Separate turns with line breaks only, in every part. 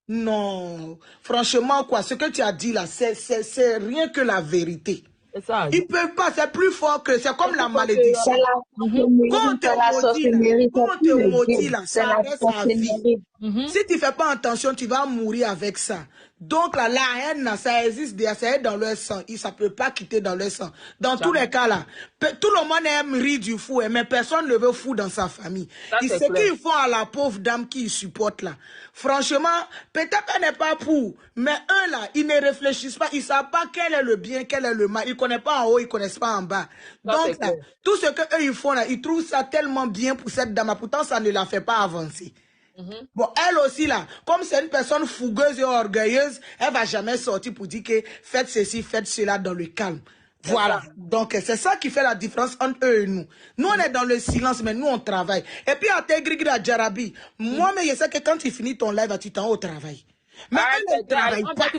Non, franchement, quoi, ce que tu as dit là, c'est rien que la vérité.
Ça.
Ils peuvent pas, c'est plus fort que, c'est comme la malédiction. Quand on te maudit là, ça reste à vie. Si tu fais pas attention, tu vas mourir avec ça. Donc là, la haine, ça existe déjà, ça est dans leur sang. Ça peut pas quitter dans leur sang. Dans tous les cas là, tout le monde aime rire du fou, mais personne ne veut fou dans sa famille. Et ce qu'ils font à la pauvre dame qui supporte là, franchement, peut-être qu'elle n'est pas pour, mais eux là, ils ne réfléchissent pas, ils savent pas quel est le bien, quel est le mal. Ils connaissent pas en haut, ils connaissent pas en bas. Donc là, tout ce que eux ils font là, ils trouvent ça tellement bien pour cette dame. Pourtant, ça ne la fait pas avancer. Bon, elle aussi là, comme c'est une personne fougueuse et orgueilleuse, elle va jamais sortir pour dire que faites ceci, faites cela dans le calme. Voilà. Donc, c'est ça qui fait la différence entre eux et nous. Nous, on est dans le silence, mais nous, on travaille. Et puis, à Tegrigri, à Djarabi, moi, mais je sais que quand tu finis ton live, tu t'en au travail. Mais elle ne travaille pas.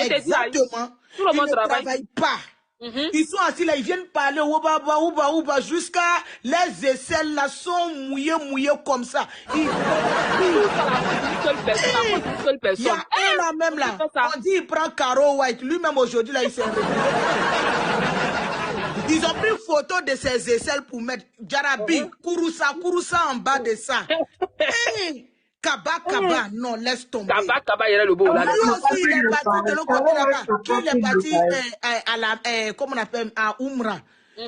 Exactement. Ils ne travaillent pas. Ils sont assis là, ils viennent parler ouba jusqu'à les aisselles là sont mouillées comme ça. Il y a un là même là, on dit il prend Caro White, lui-même aujourd'hui là il s'est ils ont pris photo de ses aisselles pour mettre Djarabi, Kouroussa en bas de ça. Hey! Kaba, non, laisse tomber.
Kaba, il est le beau.
Lui aussi, il est parti de l'autre côté là-bas. Qui il est parti à la, comment on appelle, à Oumra.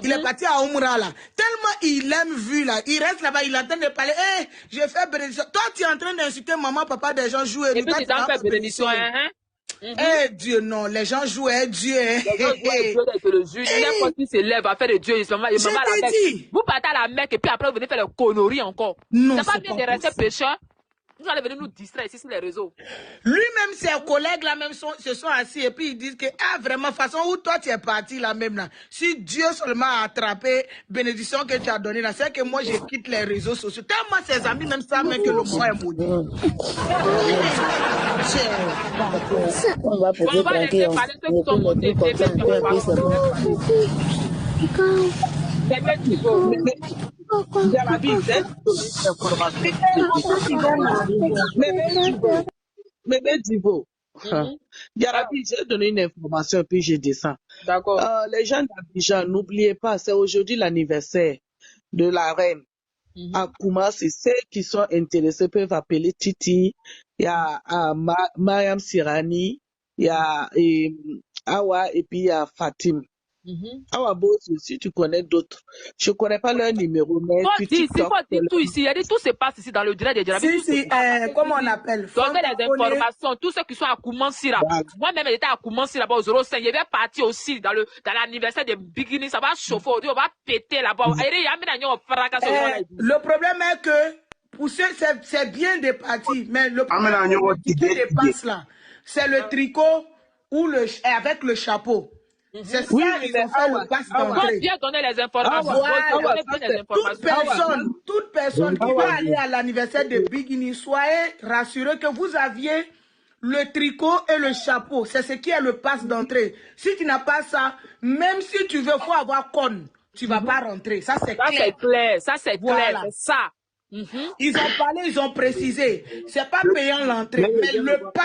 Il est parti à Oumra là. Tellement il aime vu là. Il reste là-bas, il est en train de parler. Eh, j'ai fait bénédiction. Toi, tu es en train d'insulter maman, papa, des gens jouent.
Et puis, tu as fait bénédiction,
Eh Dieu, non, les gens jouent, Dieu.
Les gens jouent le juge. N'importe qui s'élève à faire de Dieu. Vous partez à la Mecque et puis après, vous venez faire le conneries encore.
Non,
c'est pas bien de rester pécheur. Vous allez venir nous distraire ici sur les réseaux.
Lui-même, ses collègues là même se sont assis et puis ils disent que vraiment, façon où toi tu es parti là même là, si Dieu seulement a attrapé bénédiction que tu as donnée là, c'est que moi je quitte les réseaux sociaux. Tellement ses amis même savent même que le mois est maudit.
On va laisser parler ceux qui sont montés.
Bébé Divo. Yarabi, j'ai donné une information et puis je descends.
D'accord.
Les gens d'Abidjan, n'oubliez pas, c'est aujourd'hui l'anniversaire de la reine. À Koumassi, ceux qui sont intéressés peuvent appeler Titi. Il y a Mariam Sirani, il y a Awa et puis il y a Fatim. Awa Boss aussi, tu connais d'autres. Je ne connais pas leur numéro, mais
tu TikTok. Tout ici. Il y a dit tout se passe ici dans le direct de Djarabi.
Comment on appelle?
Donnez les informations. Tous ceux qui sont à Koumassi là. Moi-même, j'étais à Koumassi là-bas au 05. Il y avait parti aussi dans l'anniversaire de Bikini. Ça va chauffer. On va péter là-bas.
Le problème est que pour ceux, c'est bien des parties, mais le problème qui dépasse là, c'est le tricot ou avec le chapeau. C'est ça, ils ont fait le passe d'entrée.
Bien donner les informations.
Toute personne qui va aller à l'anniversaire de Bikini, soyez rassurés que vous aviez le tricot et le chapeau. C'est ce qui est le passe d'entrée. Si tu n'as pas ça, même si tu veux, faut avoir conne. Tu vas pas rentrer. Ça, c'est clair.
Ça, c'est clair. C'est ça.
Ils ont parlé, ils ont précisé. C'est pas payant l'entrée, mais le pass,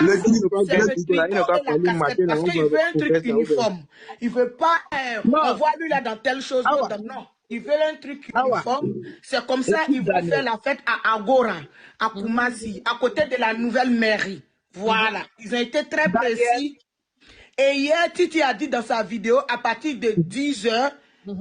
c'est le tricot et la casquette. Parce qu'il veut un truc uniforme. Il veut pas, on voit lui là dans telle chose, non. Il veut un truc uniforme. C'est comme ça qu'ils vont faire la fête à Agora, à Koumassi, à côté de la nouvelle mairie. Voilà. Ils ont été très précis. Et hier, Titi a dit dans sa vidéo, à partir de 10h,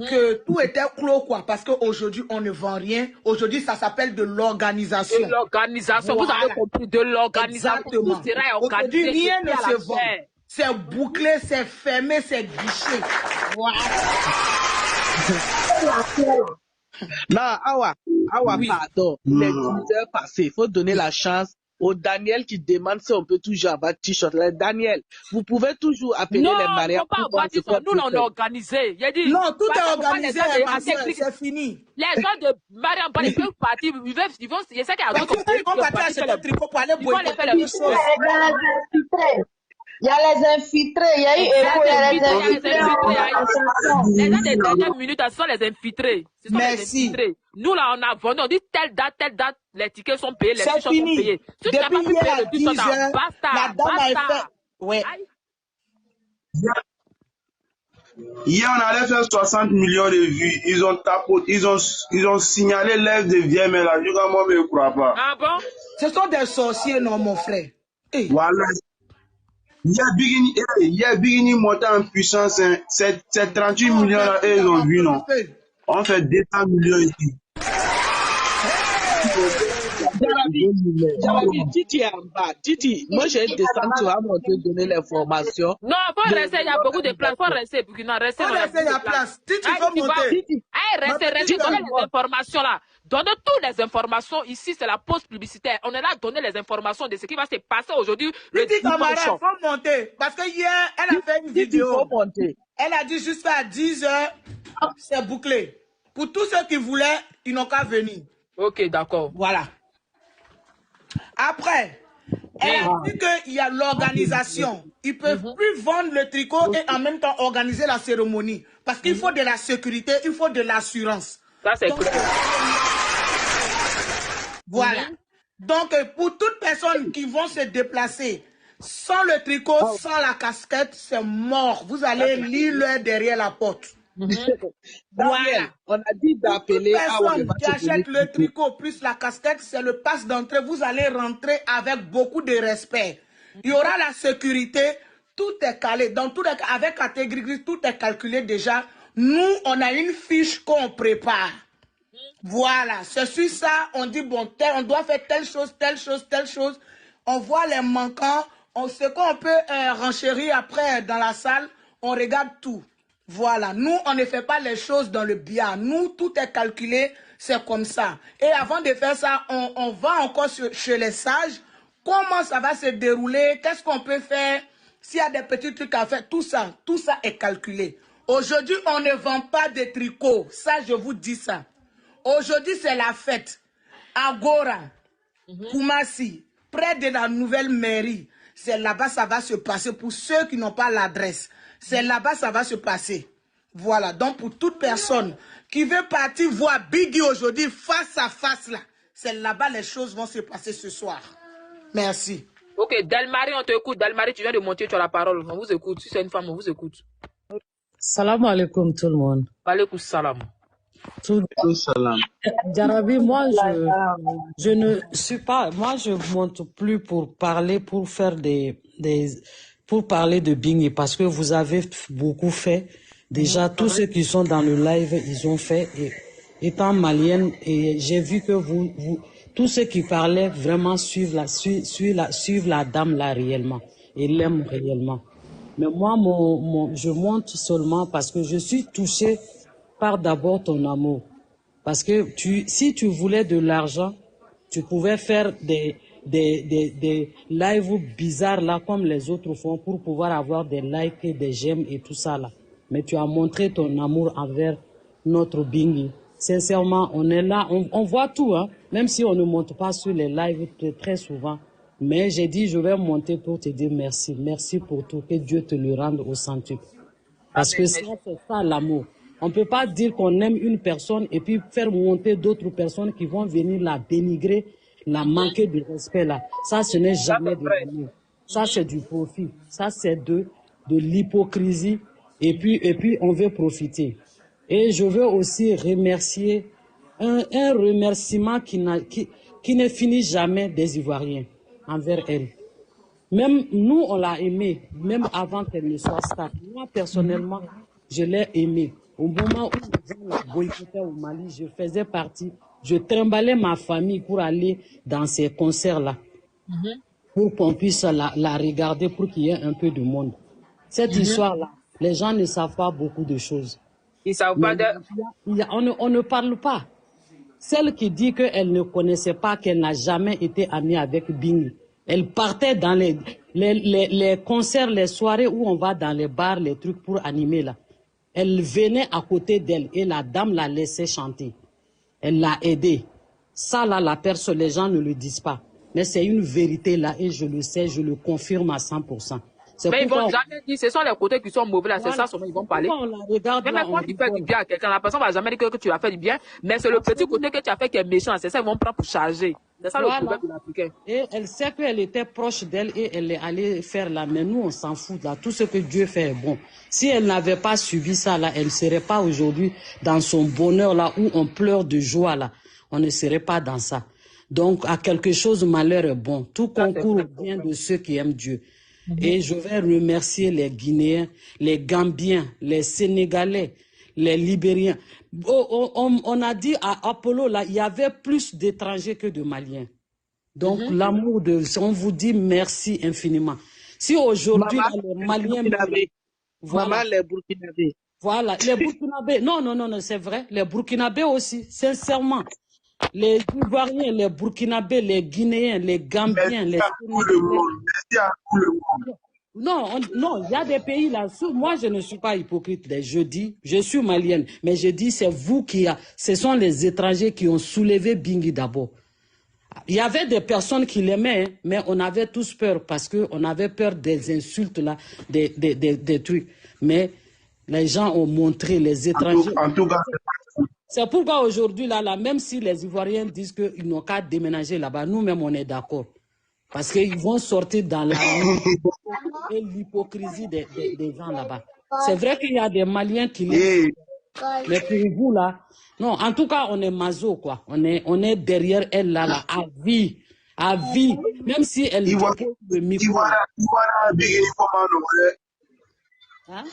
que tout était clos, quoi, parce qu'aujourd'hui, on ne vend rien. Aujourd'hui, ça s'appelle de l'organisation.
De l'organisation, vous avez compris, de l'organisation.
Exactement. Aujourd'hui, rien ne se vend. C'est bouclé, c'est fermé, c'est guiché. Voilà.
Non, Awa, pardon. Les 10 heures passées, il faut donner la chance au Daniel qui demande si on peut toujours avoir t-shirt. Daniel, vous pouvez toujours appeler les mariages.
Non, pas avoir t-shirt. Nous, on a organisé.
Non, tout est organisé. C'est fini.
Les gens de Mariam, ils peuvent partir. Ils vont, je sais qu'il y a
d'autres. Ils vont partir acheter le tricot pour aller boire.
Ils vont aller faire les choses.
Il y a les infiltrés, il y a eu Echo, il y a les infiltrés.
Les gens des dernières minutes, ce sont les infiltrés. Ce sont les infiltrés. Nous, là, on a vendu, on dit telle date, les tickets sont payés, les fiches sont payés.
Si tu n'as pas pu payer le 10 heures, la dame a fait... Ouais.
Hier, on allait faire 60 millions de vues. Ils ont signalé l'œuvre de vieille, mais là, moi, je ne crois pas.
Ah bon?
Ce sont des sorciers, non, mon frère. Hey.
Voilà. Il y a Bigini monté en puissance, c'est 38 millions là, et ils ont vu, non? On fait 200 millions ici.
Jarabi, Titi est en bas. Titi, moi je vais descendre, tu vas monter donner l'information.
Non, faut rester, il y a beaucoup de place. Faut rester, Burkina, rester.
Faut rester, il y a place. Titi, faut monter.
Restez, donnez les informations là. Donnez toutes les informations. Ici, c'est la pause publicitaire. On est là à donner les informations de ce qui va se passer aujourd'hui.
Titi, camarade, faut monter. Parce que hier, elle a fait une vidéo.
Faut monter.
Elle a dit jusqu'à 10 heures, c'est bouclé. Pour tous ceux qui voulaient, ils n'ont qu'à venir.
Ok, d'accord.
Voilà. Après, elle a dit qu'il y a l'organisation. Ils ne peuvent plus vendre le tricot et en même temps organiser la cérémonie. Parce qu'il faut de la sécurité, il faut de l'assurance.
Ça, c'est clair.
Voilà. Donc, pour toute personne qui vont se déplacer sans le tricot, sans la casquette, c'est mort. Vous allez lire derrière la porte.
Voilà. On a dit d'appeler
à personne qui achète le tricot plus la casquette, c'est le pass d'entrée. Vous allez rentrer avec beaucoup de respect. Il y aura la sécurité, tout est calé. Dans tout avec catégorie, tout est calculé déjà. Nous, on a une fiche qu'on prépare. Voilà, c'est sur ça, on dit, bon, on doit faire telle chose, telle chose, telle chose. On voit les manquants, ce qu'on peut renchérir après dans la salle, on regarde tout. Voilà, nous, on ne fait pas les choses dans le biais. Nous, tout est calculé, c'est comme ça. Et avant de faire ça, on va encore chez les sages. Comment ça va se dérouler? Qu'est-ce qu'on peut faire? S'il y a des petits trucs à faire, tout ça est calculé. Aujourd'hui, on ne vend pas de tricots. Ça, je vous dis ça. Aujourd'hui, c'est la fête. Agora, Koumassi, près de la nouvelle mairie. C'est là-bas ça va se passer pour ceux qui n'ont pas l'adresse. C'est là-bas ça va se passer. Voilà. Donc, pour toute personne qui veut partir voir Biggie aujourd'hui face à face là, c'est là-bas les choses vont se passer ce soir. Merci.
Ok, Delmarie, on t'écoute. Delmarie, tu viens de monter, tu as la parole. On vous écoute. Si c'est une femme, on vous écoute.
Salam alaikum tout le monde.
Alaikum salam.
Jarabi, moi je ne suis pas, moi je monte plus pour parler, pour faire pour parler de Biggie parce que vous avez beaucoup fait. Déjà tous ceux qui sont dans le live, ils ont fait. Et étant malienne, et j'ai vu que tous ceux qui parlaient vraiment suivent la dame là réellement et l'aiment réellement. Mais moi, je monte seulement parce que je suis touchée par d'abord ton amour. Parce que si tu voulais de l'argent, tu pouvais faire des lives bizarres là comme les autres font pour pouvoir avoir des likes et des j'aime et tout ça là. Mais tu as montré ton amour envers notre Biggie. Sincèrement, on est là, on voit tout, hein, même si on ne monte pas sur les lives très souvent. Mais j'ai dit, je vais monter pour te dire merci. Merci pour tout, que Dieu te le rende au centuple. Parce que c'est ça l'amour. On ne peut pas dire qu'on aime une personne et puis faire monter d'autres personnes qui vont venir la dénigrer, la manquer de respect là. Ça, ce n'est jamais de l'amour. Ça, c'est du profit. Ça, c'est de l'hypocrisie. Et puis, on veut profiter. Et je veux aussi remercier un remerciement qui ne finit jamais des Ivoiriens envers elle. Même nous, on l'a aimée, même avant qu'elle ne soit star. Moi, personnellement, je l'ai aimée. Au moment où on la boycottait au Mali, je faisais partie, je trimballais ma famille pour aller dans ces concerts-là, pour qu'on puisse la regarder, pour qu'il y ait un peu de monde. Cette histoire-là, les gens ne savent pas beaucoup de choses.
Ils savent pas
on ne parle pas. Celle qui dit qu'elle ne connaissait pas, qu'elle n'a jamais été amie avec Biggie, elle partait dans les concerts, les soirées où on va dans les bars, les trucs pour animer là. Elle venait à côté d'elle et la dame la laissait chanter. Elle l'a aidée. Ça là, la personne, les gens ne le disent pas. Mais c'est une vérité là et je le sais, je le confirme à 100%.
Mais ils vont jamais dire, ce sont les côtés qui sont mauvais là, c'est ça seulement ils vont parler. Mais quand tu fais du bien à quelqu'un, la personne va jamais dire que tu as fait du bien, mais c'est le petit côté que tu as fait qui est méchant, c'est ça ils vont prendre pour charger. C'est ça le problème de l'Africain.
Et elle sait qu'elle était proche d'elle et elle est allée faire là, mais nous on s'en fout là, tout ce que Dieu fait est bon. Si elle n'avait pas subi ça là, elle ne serait pas aujourd'hui dans son bonheur là où on pleure de joie là, on ne serait pas dans ça. Donc à quelque chose malheur est bon, tout concourt au bien de ceux qui aiment Dieu. Et je vais remercier les Guinéens, les Gambiens, les Sénégalais, les Libériens. On a dit à Apollo, là, il y avait plus d'étrangers que de Maliens. Donc, l'amour de... On vous dit merci infiniment. Si aujourd'hui, les Maliens...
Voilà. Maman, les Burkinabés.
Voilà, les Burkinabés. Non, c'est vrai. Les Burkinabés aussi, sincèrement. Les Ivoiriens, les Burkinabés, les Guinéens, les Gambiens, les...
Merci à tout le monde.
Non, il y a des pays là. Moi, je ne suis pas hypocrite. Je dis, je suis malienne, mais je dis, c'est vous ce sont les étrangers qui ont soulevé Bingui d'abord. Il y avait des personnes qui l'aimaient, hein, mais on avait tous peur parce qu'on avait peur des insultes là, des trucs. Mais les gens ont montré les étrangers.
En tout cas,
c'est pourquoi aujourd'hui, là, même si les Ivoiriens disent qu'ils n'ont qu'à déménager là-bas, nous-mêmes, on est d'accord. Parce qu'ils vont sortir dans la et l'hypocrisie des gens là-bas. C'est vrai qu'il y a des Maliens qui les... Mais pour vous, là... Non, en tout cas, on est maso, quoi. On est derrière elle, là, à vie. À vie. Même si elle... le micro.
Hein?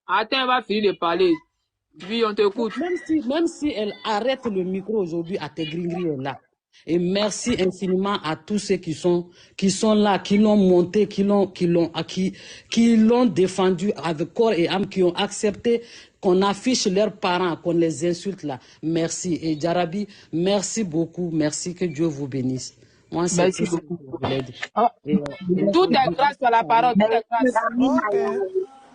Attends, on va finir de parler. Oui, on t'écoute.
Même si elle arrête le micro aujourd'hui, à tes gringris là. Et merci infiniment à tous ceux qui sont là, qui l'ont monté, qui l'ont défendu avec corps et âme, qui ont accepté qu'on affiche leurs parents, qu'on les insulte là. Merci. Et Jarabi, merci beaucoup. Merci, que Dieu vous bénisse. Moi, c'est tout ce que je voulais dire.
Tout est grâce à la parole, tout est grâce.
Okay.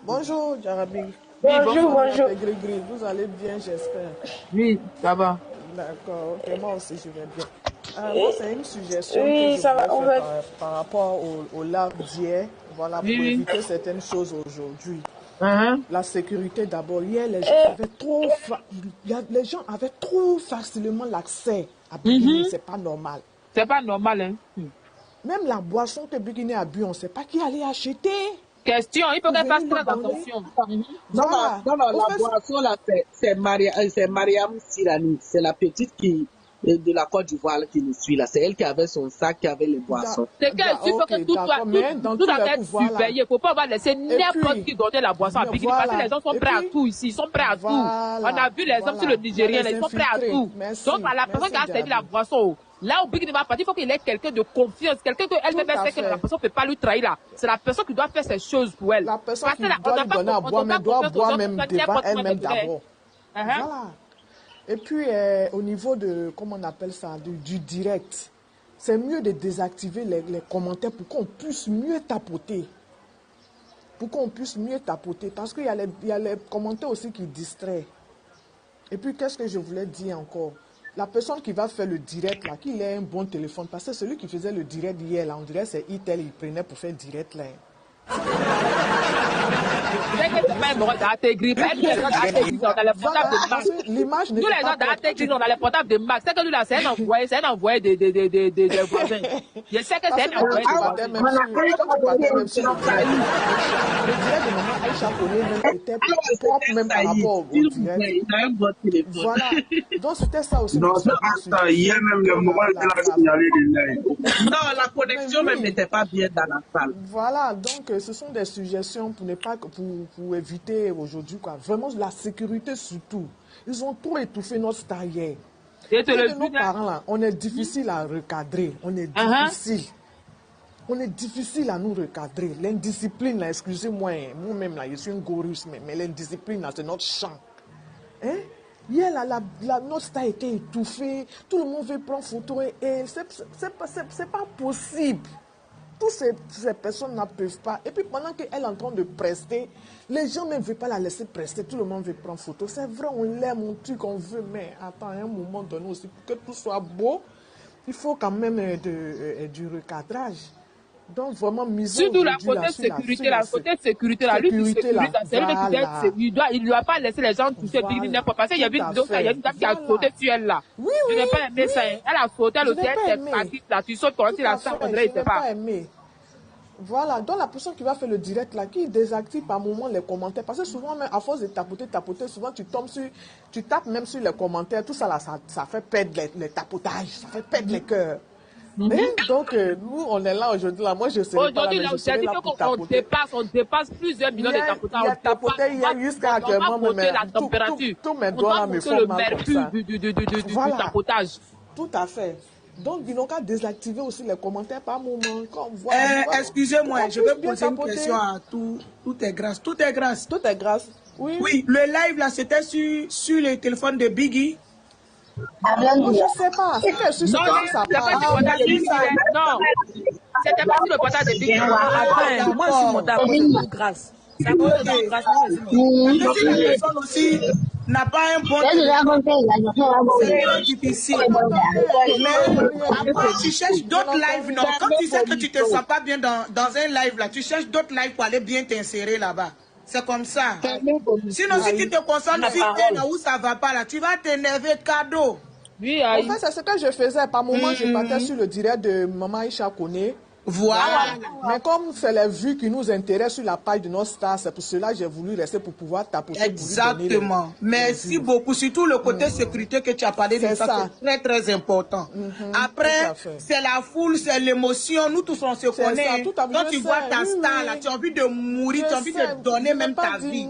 Bonjour, Jarabi.
Bonjour.
Gris, vous allez bien, j'espère.
Oui, ça va.
D'accord, ok, moi aussi je vais bien. Moi, c'est une suggestion que je voulais faire par rapport au live d'hier, voilà, pour éviter certaines choses aujourd'hui. La sécurité d'abord. Hier, les gens avaient trop facilement l'accès à Bikini, c'est pas normal.
C'est pas normal, hein.
Même la boisson que Bikini a bu, on ne sait pas qui allait acheter.
Question, il faut qu'elle fasse très attention.
Non, la boisson là, c'est Mariam Sirani, c'est la petite qui de la Côte d'Ivoire qui nous suit là. C'est elle qui avait son sac, qui avait les boissons.
C'est qu'elle il faut que tout doit être surveillé. Il ne faut pas laisser n'importe qui donner la boisson à Bikini parce que les gens sont prêts à tout ici. Ils sont prêts à tout. On a vu les hommes sur le Nigérien, ils sont prêts à tout. Donc, à la personne qui a servi la boisson, là où Bikini va partir, il faut qu'il ait quelqu'un de confiance, quelqu'un qu'elle-même sait que la personne ne peut pas lui trahir là. C'est la personne qui doit faire ces choses pour elle.
La personne qui doit lui donner à boire, mais doit boire même devant elle-même d'abord. Voilà. Et puis, au niveau de, comment on appelle ça, du direct, c'est mieux de désactiver les commentaires pour qu'on puisse mieux tapoter. Parce qu'il y a les commentaires aussi qui distraient. Et puis, qu'est-ce que je voulais dire encore? La personne qui va faire le direct, là, qu'il ait un bon téléphone, parce que celui qui faisait le direct hier, là, on dirait que c'est Itel, il prenait pour faire direct, là.
L'image nous les gens d'Atégris, on a les portables de Max. C'est que nous là, c'est un envoyé des voisins. Je sais que c'est un envoyé des
voisins. Voilà. Donc c'était ça aussi.
Non, c'est pas ça. Hier même, le moment de la signaler de
non, la connexion même n'était pas bien dans la salle.
Voilà, donc ce sont des suggestions pour ne pas pour éviter aujourd'hui quoi. Vraiment la sécurité surtout. Ils ont trop étouffé notre star hier. Et nos parents là, on est difficile à recadrer, on est difficile. On est difficile à nous recadrer. L'indiscipline là, excusez-moi, moi-même là, je suis un gorus, mais l'indiscipline là, c'est notre champ. Hein? Hier là, notre star était étouffée, tout le monde veut prendre photo et c'est pas possible. Toutes ces personnes ne peuvent pas. Et puis pendant qu'elle est en train de prester, les gens ne veulent pas la laisser prester. Tout le monde veut prendre photo. C'est vrai, on l'aime, on tue, on veut. Mais attends, à un moment donné aussi, pour que tout soit beau, il faut quand même du recadrage.
Donc, vraiment,
surtout la côté sécurité, la côté sécurité, la lutte de sécurité, c'est lui il ne doit pas laisser les gens toucher Big n'importe parce qu'il y a une vidéo, il y a une dame qui a sauté sur elle là.
Oui,
je n'ai pas aimé ça. Elle a sauté, elle aussi, elle s'est partie là, tu sautes quand il a ça, on dirait, il ne sait pas.
Voilà, donc la personne qui va faire le direct là, qui désactive par moment les commentaires, parce que souvent, même à force de tapoter, souvent tu tombes sur, tu tapes même sur les commentaires, tout ça là, ça fait perdre les tapotages, ça fait perdre les cœurs. Mais donc, nous, on est là aujourd'hui, là, moi je sais pas.
Aujourd'hui, là, j'ai dit qu'on dépasse plusieurs millions de tapotages.
Il y a tapoté hier jusqu'à actuellement, mais
la température.
Tous mes doigts là me font mal comme ça.
Du tapotage.
Tout à fait. Donc, ils n'ont qu'à désactiver aussi les commentaires par moment.
Excusez-moi, je vais poser une question à tout est grâce. Tout est grâce.
Tout est grâce. Oui.
Oui, le live là, c'était sur le téléphone de Biggie.
Non, je ne sais pas. C'était sur ce que ça parle.
Non, c'était pas sur le portail de Biggie.
Moi, je suis montée à cause de grâce. Si
la personne aussi n'a pas un bon c'est difficile. Mais après, tu cherches d'autres lives, non? Quand tu sais que tu te sens pas bien dans un live là, tu cherches d'autres lives pour aller bien t'insérer là-bas. C'est comme ça. Sinon, si tu te concentres sur là où ça va pas là, tu vas t'énerver cadeau.
Oui,
en fait, c'est ce que je faisais. Par moment, je partais sur le direct de Maman Aïcha Koné.
Voilà.
Mais comme c'est les vues qui nous intéressent sur la page de nos stars, c'est pour cela que j'ai voulu rester pour pouvoir tapoter.
Exactement. Merci beaucoup. Surtout le côté sécurité que tu as parlé de ça, c'est très très important. Après, c'est la foule, c'est l'émotion. Nous tous on se connaît. Quand tu vois ta star là, tu as envie de mourir, tu as envie de donner même ta vie.